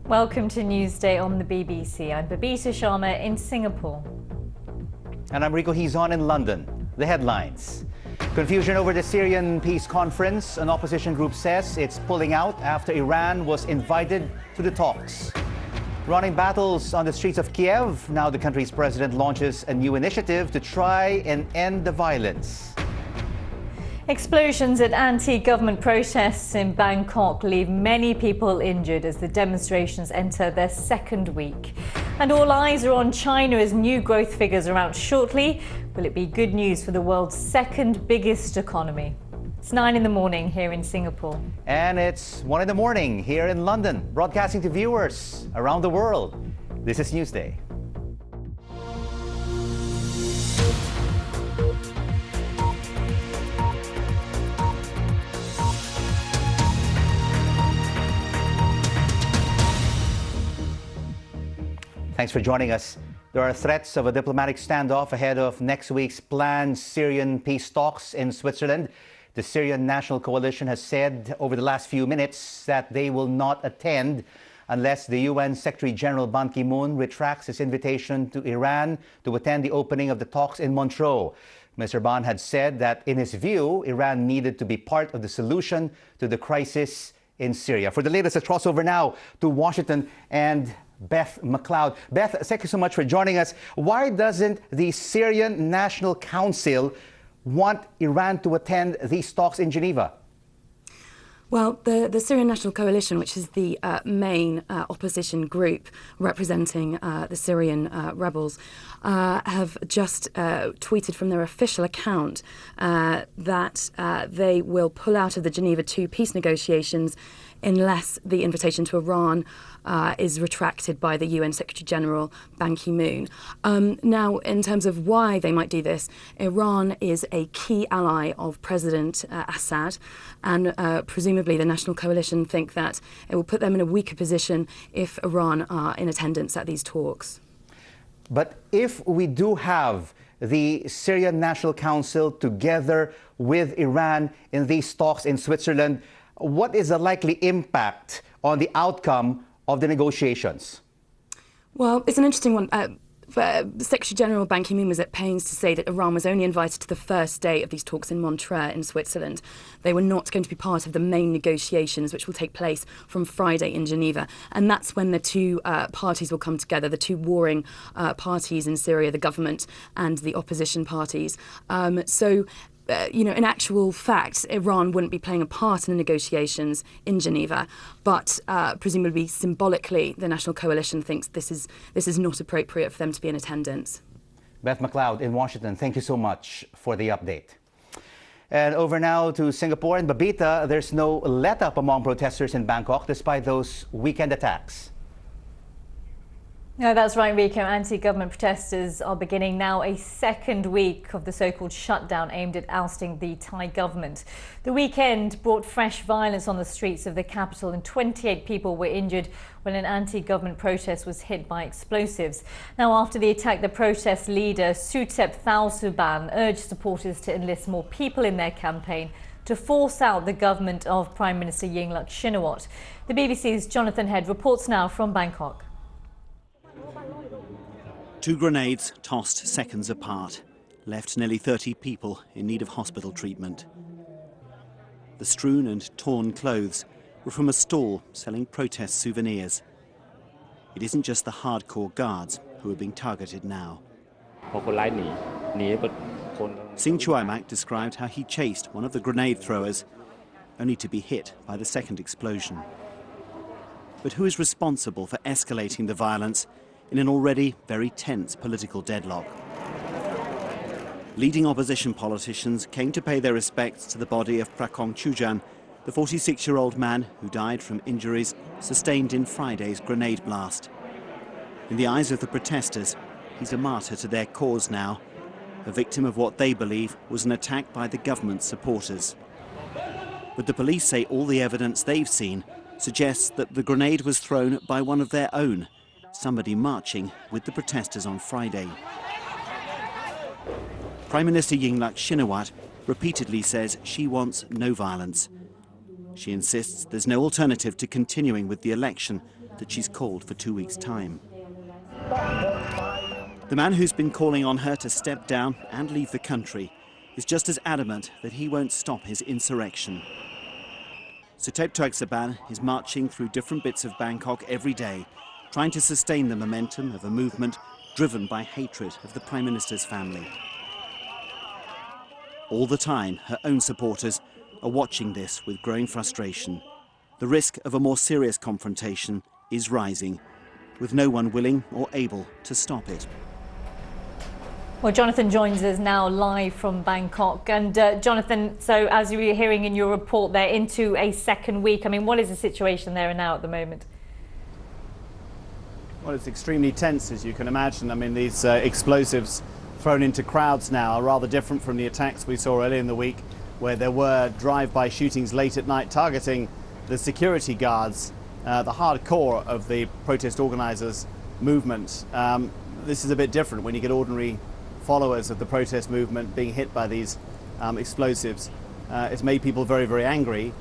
Welcome to Newsday on the BBC. I'm Babita, Sharma in Singapore. And I'm Rico, Hizon in London. The headlines. Confusion over the Syrian peace conference. An opposition group says it's pulling out after Iran was invited to the talks. Running battles on the streets of Kiev. Now the country's president launches a new initiative to try and end the violence. Explosions at anti-government protests in Bangkok leave many people injured as the demonstrations enter their second week. And all eyes are on China as new growth figures are out shortly. Will it be good news for the world's second biggest economy? It's 9 in the morning here in Singapore. And it's 1 in the morning here in London, broadcasting to viewers around the world. This is Newsday. Thanks for joining us. There are threats of a diplomatic standoff ahead of next week's planned Syrian peace talks in Switzerland. The Syrian National Coalition has said over the last few minutes that they will not attend unless the UN Secretary General Ban Ki-moon retracts his invitation to Iran to attend the opening of the talks in Montreux. Mr. Ban had said that, in his view, Iran needed to be part of the solution to the crisis in Syria. For the latest, let's cross over now to Washington and Beth McLeod. Beth, thank you so much for joining us. Why doesn't the Syrian National Council want Iran to attend these talks in Geneva? Well, the Syrian National Coalition, which is the main opposition group representing the Syrian rebels, have just tweeted from their official account that they will pull out of the Geneva II peace negotiations unless the invitation to Iran is retracted by the UN Secretary General Ban Ki-moon. Now, in terms of why they might do this, Iran is a key ally of President Assad, and presumably the National Coalition think that it will put them in a weaker position if Iran are in attendance at these talks. But if we do have the Syrian National Council together with Iran in these talks in Switzerland, what is the likely impact on the outcome of the negotiations? Well, it's an interesting one. Secretary General Ban Ki-moon was at pains to say that Iran was only invited to the first day of these talks in Montreux in Switzerland. They were not going to be part of the main negotiations, which will take place from Friday in Geneva. And that's when the two parties will come together, the two warring parties in Syria, the government and the opposition parties. In actual fact, Iran wouldn't be playing a part in the negotiations in Geneva, but presumably symbolically, the National Coalition thinks this is not appropriate for them to be in attendance. Beth McLeod in Washington, thank you so much for the update. And over now to Singapore and Babita, there's no let-up among protesters in Bangkok despite those weekend attacks. No, that's right, Rico. Anti-government protesters are beginning now a second week of the so-called shutdown aimed at ousting the Thai government. The weekend brought fresh violence on the streets of the capital and 28 people were injured when an anti-government protest was hit by explosives. Now, after the attack, the protest leader Suthep Thaugsuban urged supporters to enlist more people in their campaign to force out the government of Prime Minister Yingluck Shinawatra. The BBC's Jonathan Head reports now from Bangkok. 2 grenades tossed seconds apart left nearly 30 people in need of hospital treatment. The strewn and torn clothes were from a stall selling protest souvenirs. It isn't just the hardcore guards who are being targeted now. Singh Chuaimak described how he chased one of the grenade throwers, only to be hit by the second explosion. But who is responsible for escalating the violence in an already very tense political deadlock? Leading opposition politicians came to pay their respects to the body of Prakong Chujan, the 46-year-old man who died from injuries sustained in Friday's grenade blast. In the eyes of the protesters, he's a martyr to their cause now, a victim of what they believe was an attack by the government's supporters. But the police say all the evidence they've seen suggests that the grenade was thrown by one of their own, somebody marching with the protesters on Friday. Prime Minister Yingluck Shinawatra repeatedly says she wants no violence. She insists there's no alternative to continuing with the election that she's called for 2 weeks' time. The man who's been calling on her to step down and leave the country is just as adamant that he won't stop his insurrection. Suthep Thaugsuban is marching through different bits of Bangkok every day, trying to sustain the momentum of a movement driven by hatred of the Prime Minister's family. All the time, her own supporters are watching this with growing frustration. The risk of a more serious confrontation is rising, with no one willing or able to stop it. Well, Jonathan joins us now live from Bangkok. And Jonathan, so as you were hearing in your report, they're into a second week. I mean, what is the situation there and now at the moment? Well, it's extremely tense, as you can imagine. I mean, these explosives thrown into crowds now are rather different from the attacks we saw earlier in the week, where there were drive-by shootings late at night targeting the security guards, the hardcore of the protest organisers' movement. This is a bit different when you get ordinary followers of the protest movement being hit by these explosives. It's made people very, very angry.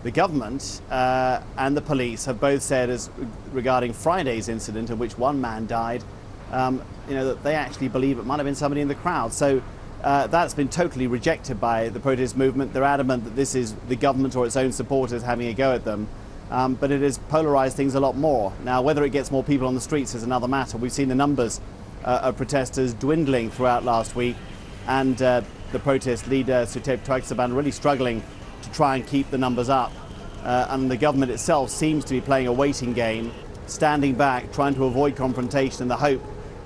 The government and the police have both said, as regarding Friday's incident in which one man died, that they actually believe it might have been somebody in the crowd. So that's been totally rejected by the protest movement. They're adamant that this is the government or its own supporters having a go at them. But it has polarised things a lot more. Now, whether it gets more people on the streets is another matter. We've seen the numbers of protesters dwindling throughout last week, and the protest leader Suthep Thaugsuban really struggling to try and keep the numbers up. And the government itself seems to be playing a waiting game, standing back, trying to avoid confrontation in the hope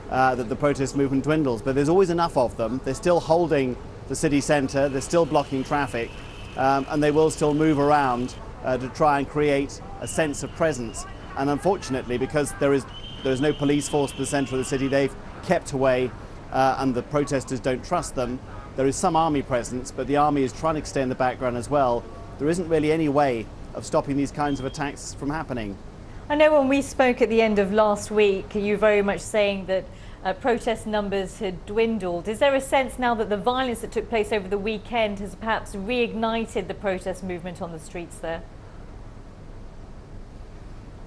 that the protest movement dwindles. But there's always enough of them. They're still holding the city centre, they're still blocking traffic, and they will still move around to try and create a sense of presence. And unfortunately, because there is no police force in the centre of the city, they've kept away, and the protesters don't trust them. There is some army presence, but the army is trying to stay in the background as well. There isn't really any way of stopping these kinds of attacks from happening. I know when we spoke at the end of last week, you were very much saying that protest numbers had dwindled. Is there a sense now that the violence that took place over the weekend has perhaps reignited the protest movement on the streets there?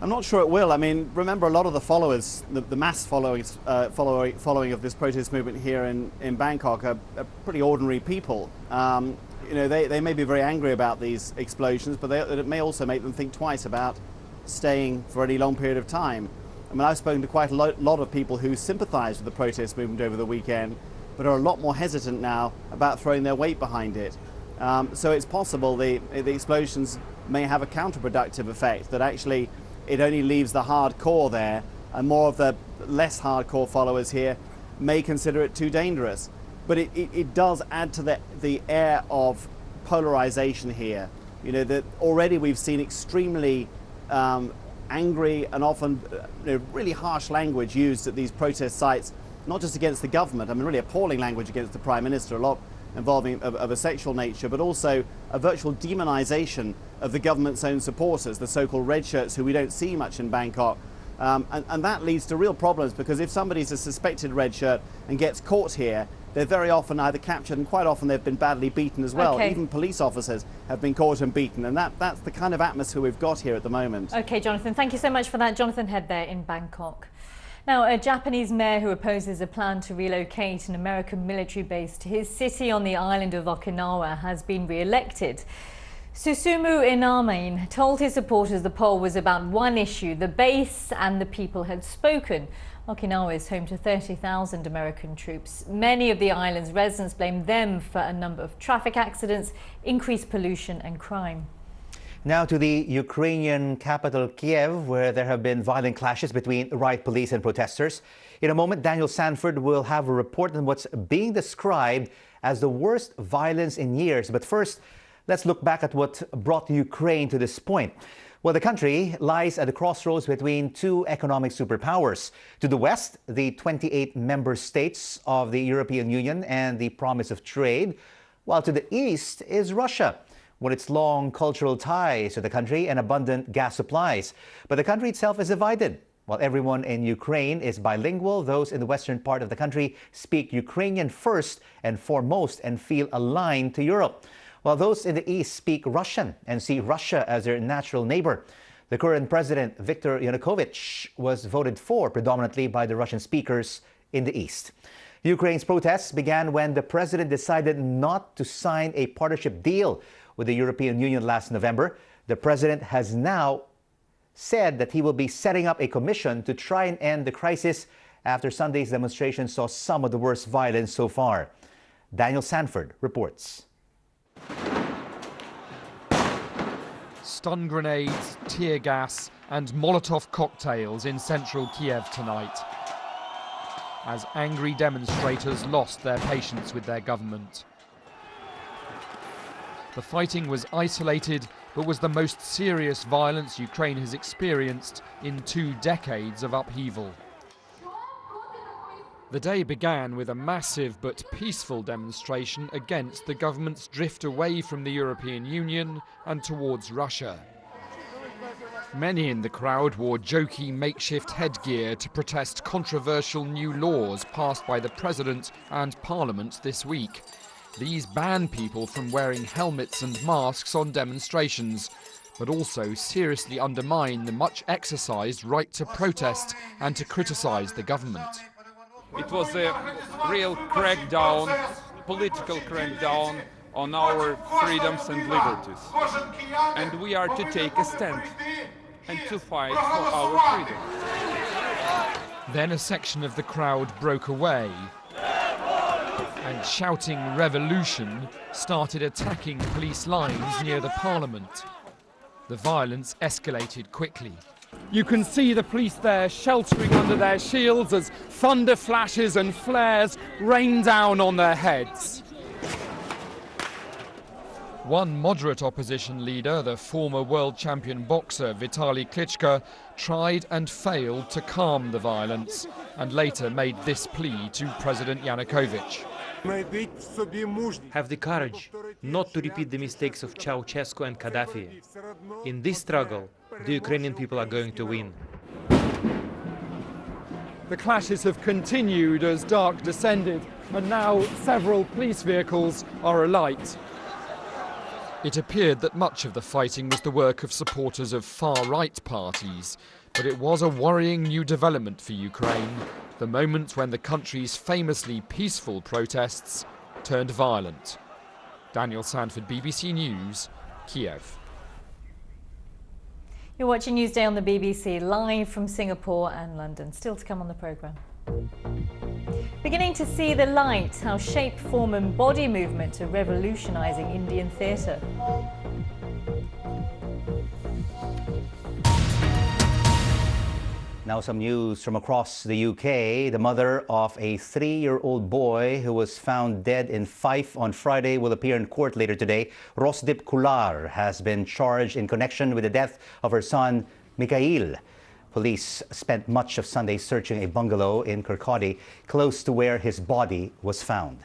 I'm not sure it will. I mean, remember, a lot of the followers, the mass following of this protest movement here in Bangkok are pretty ordinary people. They may be very angry about these explosions, but it may also make them think twice about staying for any long period of time. I mean, I've spoken to quite a lot of people who sympathise with the protest movement over the weekend, but are a lot more hesitant now about throwing their weight behind it. So it's possible the explosions may have a counterproductive effect, that actually it only leaves the hardcore there, and more of the less hardcore followers here may consider it too dangerous. But it does add to the air of polarization here. That already we've seen extremely angry and often really harsh language used at these protest sites, not just against the government, I mean really appalling language against the Prime Minister, a lot involving of a sexual nature, but also a virtual demonization of the government's own supporters, the so-called red shirts, who we don't see much in Bangkok. And that leads to real problems, because if somebody's a suspected red shirt and gets caught here, they're very often either captured, and quite often they've been badly beaten as well. Okay. Even police officers have been caught and beaten, and that's the kind of atmosphere we've got here at the moment. Okay, Jonathan, thank you so much for that. Jonathan Head there in Bangkok. Now, a Japanese mayor who opposes a plan to relocate an American military base to his city on the island of Okinawa has been re-elected. Susumu Inamine told his supporters the poll was about one issue: the base and the people had spoken. Okinawa is home to 30,000 American troops. Many of the island's residents blame them for a number of traffic accidents, increased pollution and crime. Now to the Ukrainian capital, Kiev, where there have been violent clashes between riot police and protesters. In a moment, Daniel Sanford will have a report on what's being described as the worst violence in years. But first, let's look back at what brought Ukraine to this point. Well, the country lies at the crossroads between two economic superpowers. To the west, the 28 member states of the European Union and the promise of trade, while to the east is Russia, with its long cultural ties to the country and abundant gas supplies. But the country itself is divided. While everyone in Ukraine is bilingual, those in the western part of the country speak Ukrainian first and foremost and feel aligned to Europe. while those in the east speak Russian and see Russia as their natural neighbor. The current president, Viktor Yanukovych, was voted for predominantly by the Russian speakers in the east. Ukraine's protests began when the president decided not to sign a partnership deal with the European Union last November. The president has now said that he will be setting up a commission to try and end the crisis after Sunday's demonstration saw some of the worst violence so far. Daniel Sanford reports. Stun grenades, tear gas and Molotov cocktails in central Kiev tonight, as angry demonstrators lost their patience with their government. The fighting was isolated, but was the most serious violence Ukraine has experienced in 2 decades of upheaval. The day began with a massive but peaceful demonstration against the government's drift away from the European Union and towards Russia. Many in the crowd wore jokey makeshift headgear to protest controversial new laws passed by the President and Parliament this week. These ban people from wearing helmets and masks on demonstrations, but also seriously undermine the much exercised right to protest and to criticise the government. It was a real crackdown, political crackdown on our freedoms and liberties. And we are to take a stand and to fight for our freedom. Then a section of the crowd broke away and, shouting revolution, started attacking police lines near the parliament. The violence escalated quickly. You can see the police there sheltering under their shields as thunder flashes and flares rain down on their heads. One moderate opposition leader, the former world champion boxer Vitaly Klitschko, tried and failed to calm the violence and later made this plea to President Yanukovych. Have the courage not to repeat the mistakes of Ceausescu and Gaddafi. In this struggle, the Ukrainian people are going to win. The clashes have continued as dark descended, and now several police vehicles are alight. It appeared that much of the fighting was the work of supporters of far-right parties, but it was a worrying new development for Ukraine, the moment when the country's famously peaceful protests turned violent. Daniel Sanford, BBC News, Kiev. You're watching Newsday on the BBC, live from Singapore and London. Still to come on the programme. Beginning to see the light, how shape, form and body movement are revolutionising Indian theatre. Now some news from across the UK. The mother of a 3-year-old boy who was found dead in Fife on Friday will appear in court later today. Rosdip Kular has been charged in connection with the death of her son, Mikhail. Police spent much of Sunday searching a bungalow in Kirkcaldy, close to where his body was found.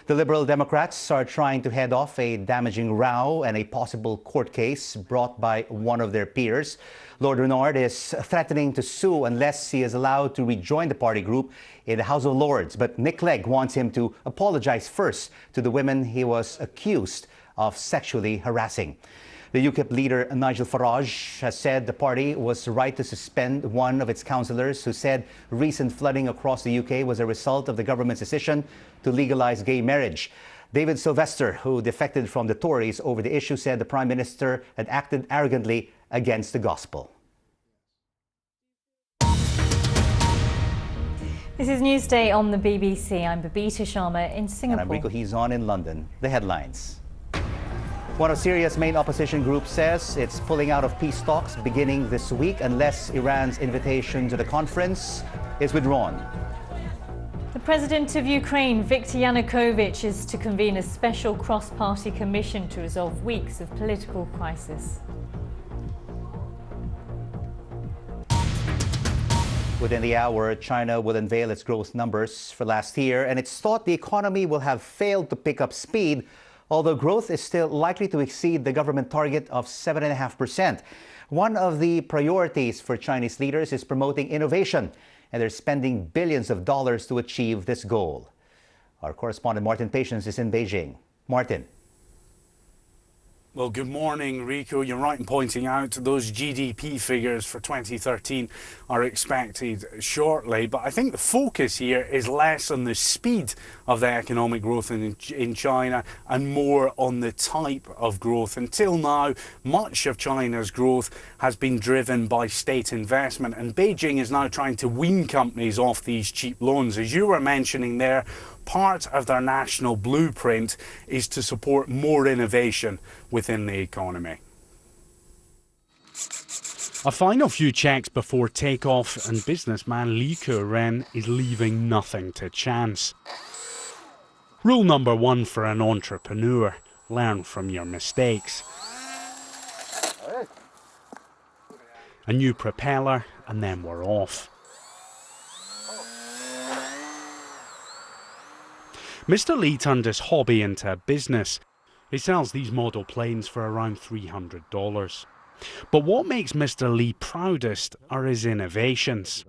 The Liberal Democrats are trying to head off a damaging row and a possible court case brought by one of their peers. Lord Renard is threatening to sue unless he is allowed to rejoin the party group in the House of Lords. But Nick Clegg wants him to apologise first to the women he was accused of sexually harassing. The UKIP leader Nigel Farage has said the party was right to suspend one of its councillors who said recent flooding across the UK was a result of the government's decision to legalise gay marriage. David Sylvester, who defected from the Tories over the issue, said the Prime Minister had acted arrogantly against the gospel. This is Newsday on the BBC. I'm Babita Sharma in Singapore. And I'm Rico Hizon in London. The headlines. One of Syria's main opposition groups says it's pulling out of peace talks beginning this week unless Iran's invitation to the conference is withdrawn. The President of Ukraine, Viktor Yanukovych, is to convene a special cross-party commission to resolve weeks of political crisis. Within the hour, China will unveil its growth numbers for last year, and it's thought the economy will have failed to pick up speed, although growth is still likely to exceed the government target of 7.5%. One of the priorities for Chinese leaders is promoting innovation, and they're spending billions of dollars to achieve this goal. Our correspondent Martin Patience is in Beijing. Martin. Well, good morning, Rico. You're right in pointing out those GDP figures for 2013 are expected shortly, but I think the focus here is less on the speed of the economic growth in China and more on the type of growth. Until now, much of China's growth has been driven by state investment, and Beijing is now trying to wean companies off these cheap loans. As you were mentioning there, part of their national blueprint is to support more innovation within the economy. A final few checks before takeoff, and businessman Rico is leaving nothing to chance. Rule number one for an entrepreneur: learn from your mistakes. A new propeller, and then we're off. Mr. Li turned his hobby into a business. He sells these model planes for around $300. But what makes Mr. Li proudest are his innovations.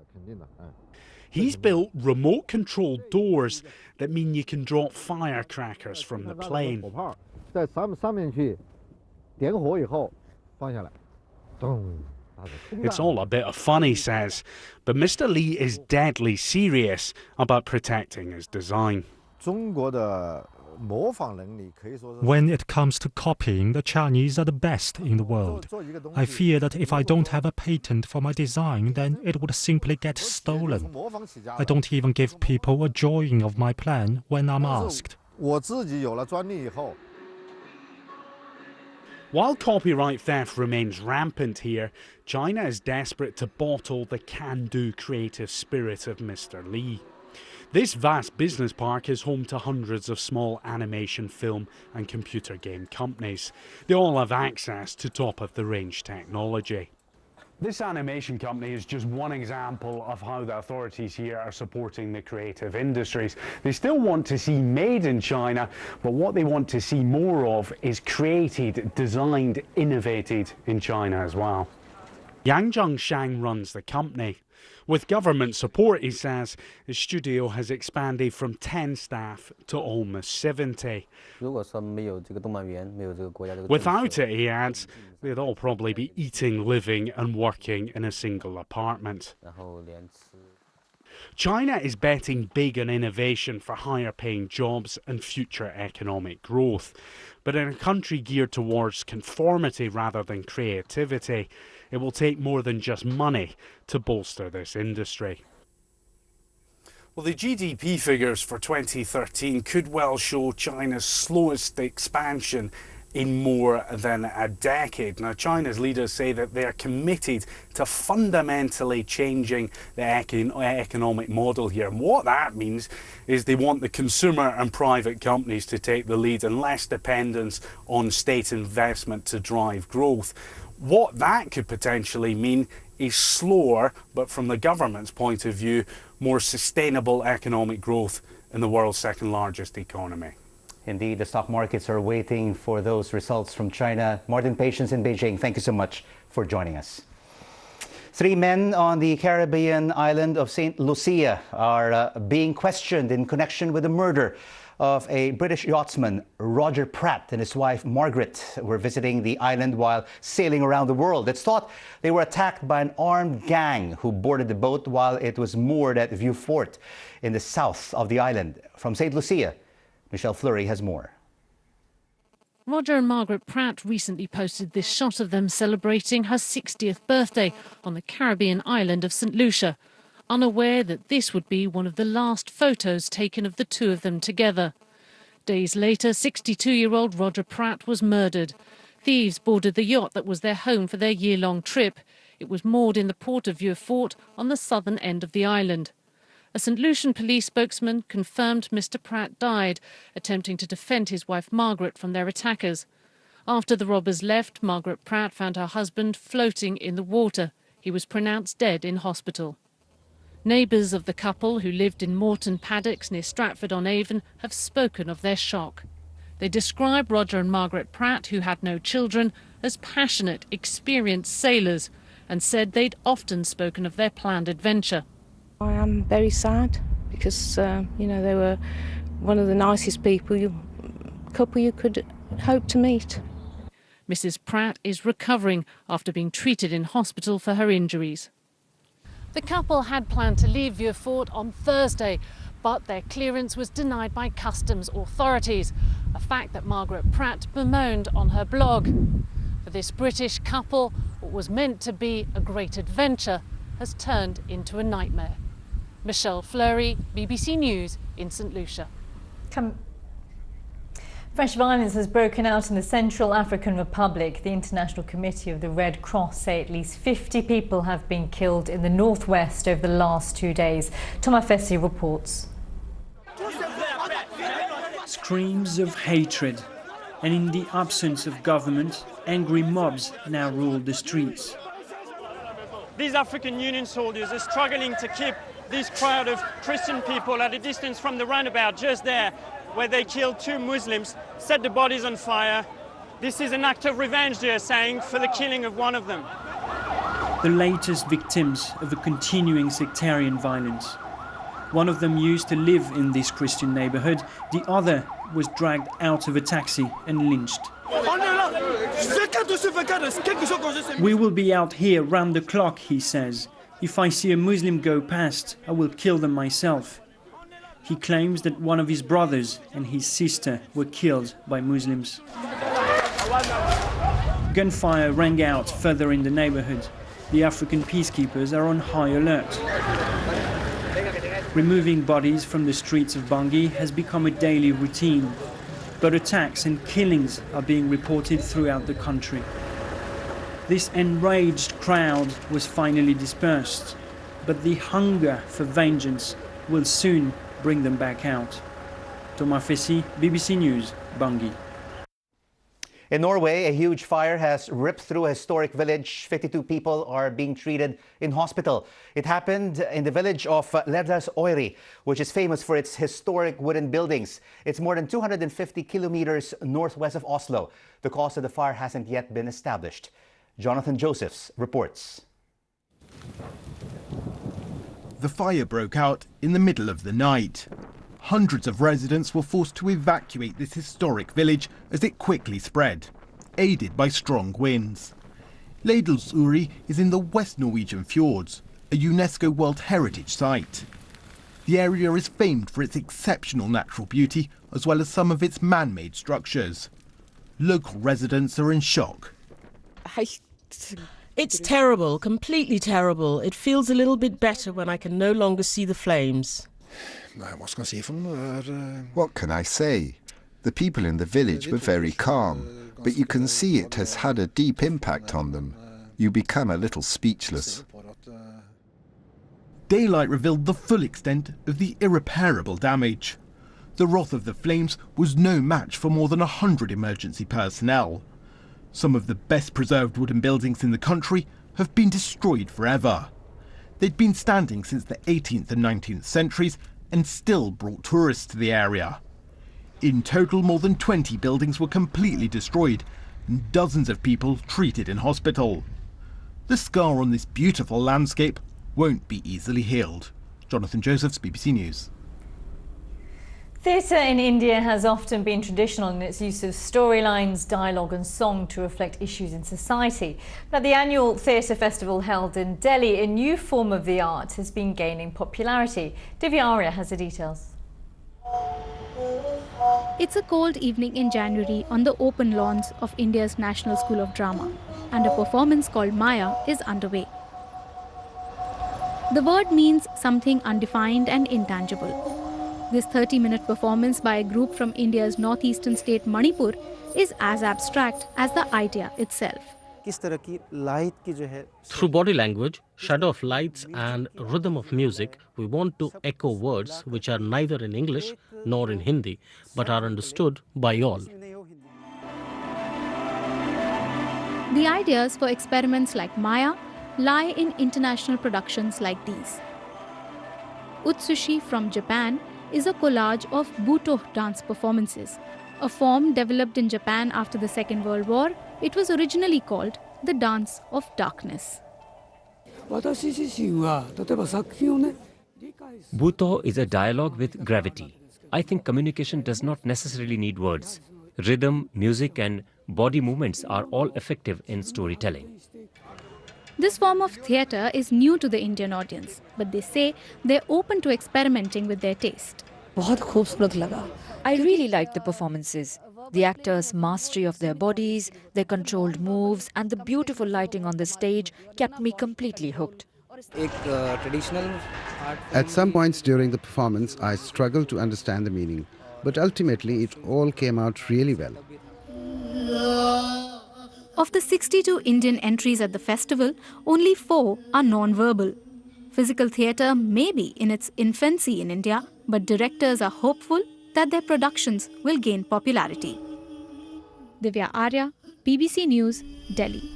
He's built remote-controlled doors that mean you can drop firecrackers from the plane. It's all a bit of fun, he says, but Mr. Li is deadly serious about protecting his design. When it comes to copying, the Chinese are the best in the world. I fear that if I don't have a patent for my design, then it would simply get stolen. I don't even give people a drawing of my plan when I'm asked. While copyright theft remains rampant here, China is desperate to bottle the can-do creative spirit of Mr. Li. This vast business park is home to hundreds of small animation, film and computer game companies. They all have access to top-of-the-range technology. This animation company is just one example of how the authorities here are supporting the creative industries. They still want to see made in China, but what they want to see more of is created, designed, innovated in China as well. Yang Zhengshang runs the company. With government support, he says, his studio has expanded from 10 staff to almost 70. Without it, he adds, they'd all probably be eating, living and working in a single apartment. China is betting big on innovation for higher paying jobs and future economic growth. But in a country geared towards conformity rather than creativity, it will take more than just money to bolster this industry. Well, the GDP figures for 2013 could well show China's slowest expansion in more than a decade. Now, China's leaders say that they're committed to fundamentally changing the economic model here. And what that means is they want the consumer and private companies to take the lead and less dependence on state investment to drive growth. What that could potentially mean is slower, but from the government's point of view, more sustainable economic growth in the world's second largest economy. Indeed, the stock markets are waiting for those results from China. Martin Patience in Beijing, thank you so much for joining us. 3 men on the Caribbean island of St. Lucia are being questioned in connection with the murder of a British yachtsman. Roger Pratt and his wife Margaret were visiting the island while sailing around the world. It's thought they were attacked by an armed gang who boarded the boat while it was moored at Vieux Fort in the south of the island. From St. Lucia, Michelle Fleury has more. Roger and Margaret Pratt recently posted this shot of them celebrating her 60th birthday on the Caribbean island of St. Lucia, unaware that this would be one of the last photos taken of the two of them together. Days later, 62-year-old Roger Pratt was murdered. Thieves boarded the yacht that was their home for their year-long trip. It was moored in the port of Vieux Fort on the southern end of the island. A St. Lucian police spokesman confirmed Mr. Pratt died, attempting to defend his wife Margaret from their attackers. After the robbers left, Margaret Pratt found her husband floating in the water. He was pronounced dead in hospital. Neighbours of the couple, who lived in Moreton Paddocks near Stratford-on-Avon, have spoken of their shock. They describe Roger and Margaret Pratt, who had no children, as passionate, experienced sailors, and said they'd often spoken of their planned adventure. I am very sad because, they were one of the nicest couple you could hope to meet. Mrs. Pratt is recovering after being treated in hospital for her injuries. The couple had planned to leave Vieux Fort on Thursday, but their clearance was denied by customs authorities, a fact that Margaret Pratt bemoaned on her blog. For this British couple, what was meant to be a great adventure has turned into a nightmare. Michelle Fleury, BBC News in St Lucia. Fresh violence has broken out in the Central African Republic. The International Committee of the Red Cross say at least 50 people have been killed in the northwest over the last 2 days. Thomas Fessi reports. Screams of hatred, and in the absence of government, angry mobs now rule the streets. These African Union soldiers are struggling to keep this crowd of Christian people at a distance from the roundabout just there, where they killed 2 Muslims, set the bodies on fire. This is an act of revenge, they are saying, for the killing of one of them. The latest victims of a continuing sectarian violence. One of them used to live in this Christian neighborhood. The other was dragged out of a taxi and lynched. We will be out here round the clock, he says. If I see a Muslim go past, I will kill them myself. He claims that one of his brothers and his sister were killed by Muslims. Gunfire rang out further in the neighborhood. The African peacekeepers are on high alert. Removing bodies from the streets of Bangui has become a daily routine, but attacks and killings are being reported throughout the country. This enraged crowd was finally dispersed, but the hunger for vengeance will soon bring them back out. Thomas Fessi, BBC News, Bangui. In Norway, a huge fire has ripped through a historic village. 52 people are being treated in hospital. It happened in the village of Lerdarsøyri, which is famous for its historic wooden buildings. It's more than 250 kilometers northwest of Oslo. The cause of the fire hasn't yet been established. Jonathan Josephs reports. The fire broke out in the middle of the night. Hundreds of residents were forced to evacuate this historic village as it quickly spread, aided by strong winds. Lerdarsøyri is in the West Norwegian fjords, a UNESCO World Heritage Site. The area is famed for its exceptional natural beauty as well as some of its man-made structures. Local residents are in shock. It's terrible, completely terrible. It feels a little bit better when I can no longer see the flames. What can I say? The people in the village were very calm, but you can see it has had a deep impact on them. You become a little speechless. Daylight revealed the full extent of the irreparable damage. The wrath of the flames was no match for more than 100 emergency personnel. Some of the best preserved wooden buildings in the country have been destroyed forever. They'd been standing since the 18th and 19th centuries and still brought tourists to the area. In total, more than 20 buildings were completely destroyed and dozens of people treated in hospital. The scar on this beautiful landscape won't be easily healed. Jonathan Josephs, BBC News. Theatre in India has often been traditional in its use of storylines, dialogue and song to reflect issues in society. But at the annual theatre festival held in Delhi, a new form of the art has been gaining popularity. Divya Arya has the details. It's a cold evening in January on the open lawns of India's National School of Drama, and a performance called Maya is underway. The word means something undefined and intangible. This 30-minute performance by a group from India's northeastern state Manipur is as abstract as the idea itself. Through body language, shadow of lights and rhythm of music, we want to echo words which are neither in English nor in Hindi, but are understood by all. The ideas for experiments like Maya lie in international productions like these. Utsushi from Japan is a collage of Buto dance performances. A form developed in Japan after the Second World War, it was originally called the Dance of Darkness. Buto is a dialogue with gravity. I think communication does not necessarily need words. Rhythm, music and body movements are all effective in storytelling. This form of theatre is new to the Indian audience, but they say they're open to experimenting with their taste. I really liked the performances. The actors' mastery of their bodies, their controlled moves, and the beautiful lighting on the stage kept me completely hooked. At some points during the performance, I struggled to understand the meaning, but ultimately it all came out really well. Of the 62 Indian entries at the festival, only 4 are non-verbal. Physical theatre may be in its infancy in India, but directors are hopeful that their productions will gain popularity. Divya Arya, BBC News, Delhi.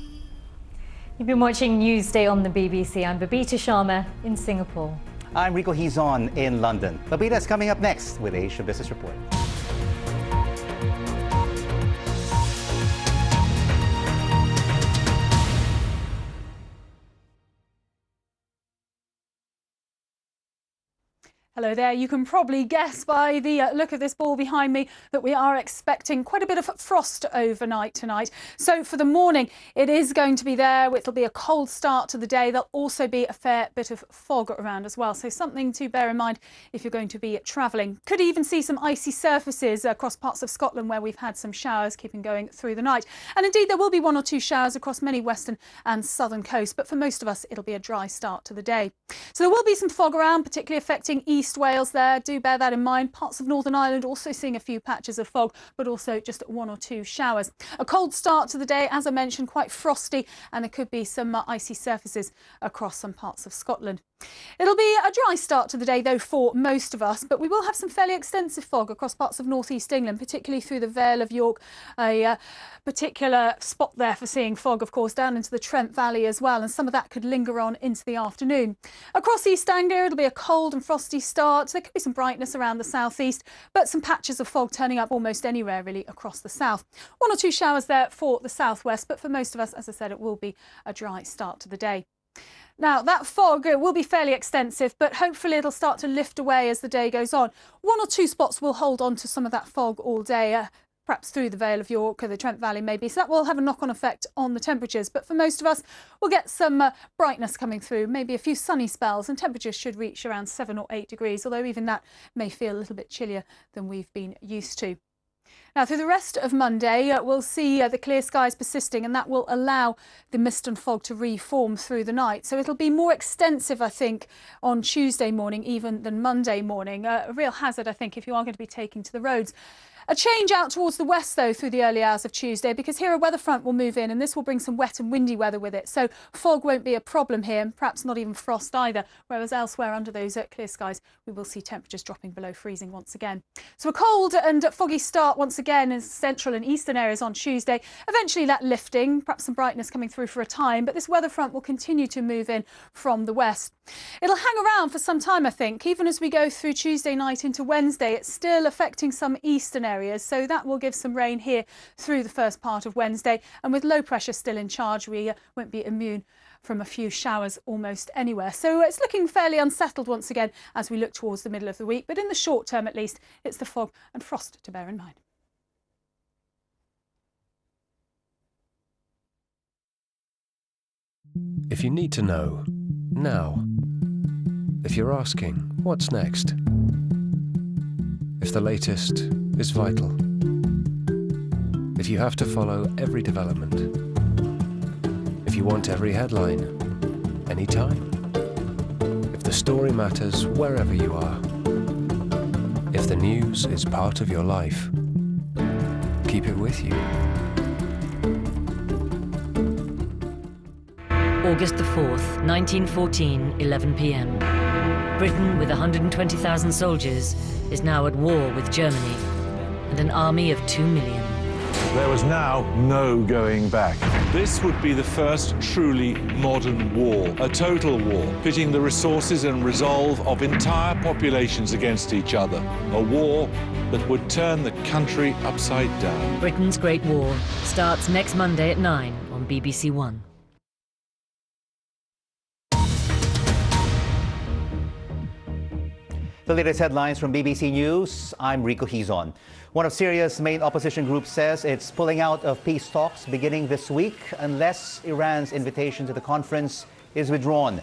You've been watching Newsday on the BBC. I'm Babita Sharma in Singapore. I'm Rico Hizon in London. Babita is coming up next with Asia Business Report. Hello there. You can probably guess by the look of this ball behind me that we are expecting quite a bit of frost overnight tonight. So for the morning, it is going to be there. It'll be a cold start to the day. There'll also be a fair bit of fog around as well. So something to bear in mind if you're going to be travelling. Could even see some icy surfaces across parts of Scotland where we've had some showers keeping going through the night. And indeed, there will be 1 or 2 showers across many western and southern coasts. But for most of us, it'll be a dry start to the day. So there will be some fog around, particularly affecting East Wales there. Do bear that in mind. Parts of Northern Ireland also seeing a few patches of fog, but also just 1 or 2 showers. A cold start to the day, as I mentioned, quite frosty, and there could be some icy surfaces across some parts of Scotland. It'll be a dry start to the day, though, for most of us, but we will have some fairly extensive fog across parts of northeast England, particularly through the Vale of York. A particular spot there for seeing fog, of course, down into the Trent Valley as well, and some of that could linger on into the afternoon. Across East Anglia, it'll be a cold and frosty start. There could be some brightness around the southeast, but some patches of fog turning up almost anywhere, really, across the south. 1 or 2 showers there for the southwest, but for most of us, as I said, it will be a dry start to the day. Now, that fog will be fairly extensive, but hopefully it'll start to lift away as the day goes on. 1 or 2 spots will hold on to some of that fog all day, perhaps through the Vale of York or the Trent Valley maybe, so that will have a knock-on effect on the temperatures. But for most of us, we'll get some brightness coming through, maybe a few sunny spells, and temperatures should reach around 7 or 8 degrees, although even that may feel a little bit chillier than we've been used to. Now, through the rest of Monday, we'll see the clear skies persisting, and that will allow the mist and fog to reform through the night. So it'll be more extensive, I think, on Tuesday morning even than Monday morning. A real hazard, I think, if you are going to be taking to the roads. A change out towards the west, though, through the early hours of Tuesday, because here a weather front will move in, and this will bring some wet and windy weather with it. So fog won't be a problem here, and perhaps not even frost either, whereas elsewhere under those clear skies, we will see temperatures dropping below freezing once again. So a cold and foggy start once again in central and eastern areas on Tuesday. Eventually that lifting, perhaps some brightness coming through for a time, but this weather front will continue to move in from the west. It'll hang around for some time, I think, even as we go through Tuesday night into Wednesday. It's still affecting some eastern areas, so that will give some rain here through the first part of Wednesday. And with low pressure still in charge, we won't be immune from a few showers almost anywhere. So it's looking fairly unsettled once again as we look towards the middle of the week. But in the short term, at least, it's the fog and frost to bear in mind. If you need to know, now. If you're asking, what's next? If the latest is vital. If you have to follow every development. If you want every headline, anytime. If the story matters wherever you are. If the news is part of your life, keep it with you. August the 4th, 1914, 11 p.m. Britain, with 120,000 soldiers, is now at war with Germany and an army of 2 million. There was now no going back. This would be the first truly modern war, a total war, pitting the resources and resolve of entire populations against each other. A war that would turn the country upside down. Britain's Great War starts next Monday at 9 on BBC One. The latest headlines from BBC News. I'm Rico Hizon. One of Syria's main opposition groups says it's pulling out of peace talks beginning this week unless Iran's invitation to the conference is withdrawn.